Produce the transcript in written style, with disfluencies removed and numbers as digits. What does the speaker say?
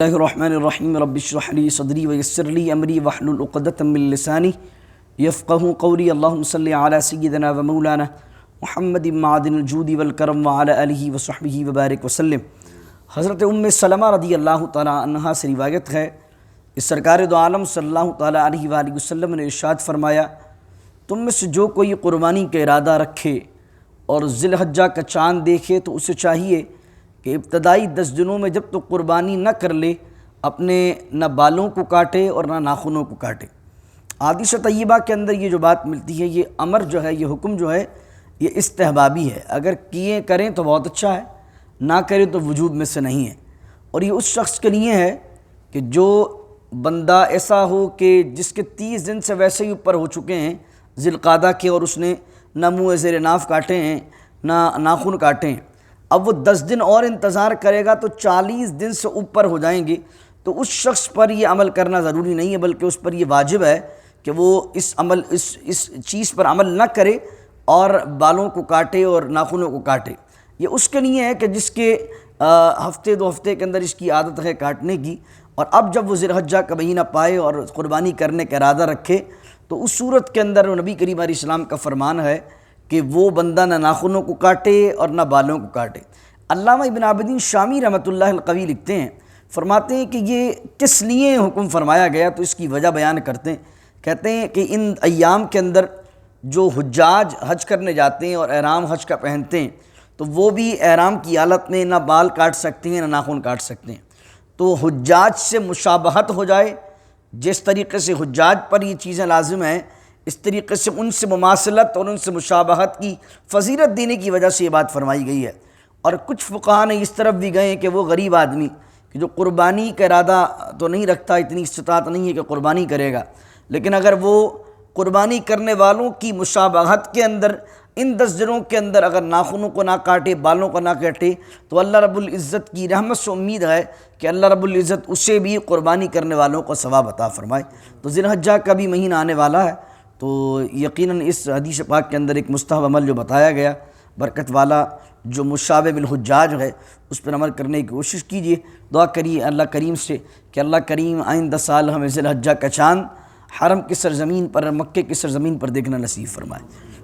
اللہ الرحمن الرحیم رب اشرح لی صدری ویسر لی امری واحلل عقدۃ من لسانی یفقہوا قولی اللہم صلی علی سیدنا و مولانا محمد معدن الجود والکرم وعلی آلہ وصحبہ وبارک وسلم۔ حضرت سلمہ رضی اللہ تعالی عنہا سے روایت ہے کہ سرکار دو عالم صلی اللہ تعالی علیہ وآلہ وسلم نے ارشاد فرمایا، تم میں سے جو کوئی قربانی کا ارادہ رکھے اور ذی الحجہ کا چاند دیکھے تو اسے چاہیے کہ ابتدائی 10 دنوں میں جب تو قربانی نہ کر لے، اپنے نہ بالوں کو کاٹے اور نہ ناخنوں کو کاٹے۔ حدیث طیبہ کے اندر یہ جو بات ملتی ہے، یہ امر جو ہے، یہ حکم جو ہے، یہ استحبابی ہے۔ اگر کیے کریں تو بہت اچھا ہے، نہ کریں تو وجوب میں سے نہیں ہے۔ اور یہ اس شخص کے لیے ہے کہ جو بندہ ایسا ہو کہ جس کے 30 دن سے ویسے ہی اوپر ہو چکے ہیں ذی القعدہ کے، اور اس نے نہ منہ زیر ناف کاٹے ہیں نہ ناخن کاٹے ہیں، اب وہ 10 دن اور انتظار کرے گا تو 40 دن سے اوپر ہو جائیں گے، تو اس شخص پر یہ عمل کرنا ضروری نہیں ہے، بلکہ اس پر یہ واجب ہے کہ وہ اس چیز پر عمل نہ کرے اور بالوں کو کاٹے اور ناخنوں کو کاٹے۔ یہ اس کے لیے ہے کہ جس کے ہفتے 2 ہفتے کے اندر اس کی عادت ہے کاٹنے کی، اور اب جب وہ ذی الحجہ کا مہینہ پائے اور قربانی کرنے کا ارادہ رکھے، تو اس صورت کے اندر نبی کریم علیہ السلام کا فرمان ہے کہ وہ بندہ نہ ناخنوں کو کاٹے اور نہ بالوں کو کاٹے۔ علامہ ابن عابدین شامی رحمۃ اللہ القوی لکھتے ہیں، فرماتے ہیں کہ یہ کس لیے حکم فرمایا گیا، تو اس کی وجہ بیان کرتے ہیں۔ کہتے ہیں کہ ان ایام کے اندر جو حجاج حج کرنے جاتے ہیں اور احرام حج کا پہنتے ہیں، تو وہ بھی احرام کی حالت میں نہ بال کاٹ سکتے ہیں نہ ناخن کاٹ سکتے ہیں۔ تو حجاج سے مشابہت ہو جائے، جس طریقے سے حجاج پر یہ چیزیں لازم ہیں، اس طریقے سے ان سے مماثلت اور ان سے مشابہت کی فضیلت دینے کی وجہ سے یہ بات فرمائی گئی ہے۔ اور کچھ فقہا نے اس طرف بھی گئے کہ وہ غریب آدمی کہ جو قربانی کا ارادہ تو نہیں رکھتا، اتنی استطاعت نہیں ہے کہ قربانی کرے گا، لیکن اگر وہ قربانی کرنے والوں کی مشابہت کے اندر ان 10 دنوں کے اندر اگر ناخنوں کو نہ کاٹے، بالوں کو نہ کاٹے، تو اللہ رب العزت کی رحمت سے امید ہے کہ اللہ رب العزت اسے بھی قربانی کرنے والوں کو ثواب عطا فرمائے۔ تو ذی الحجہ کا بھی مہینہ آنے والا ہے، تو یقیناً اس حدیث پاک کے اندر ایک مستحب عمل جو بتایا گیا برکت والا، جو مشابہ بالحجاج ہے، اس پر عمل کرنے کی کوشش کیجیے۔ دعا کریے اللہ کریم سے کہ اللہ کریم آئندہ سال ہمیں ذی الحجہ کا چاند حرم کی سرزمین پر، مکے کی سرزمین پر دیکھنا نصیب فرمائے۔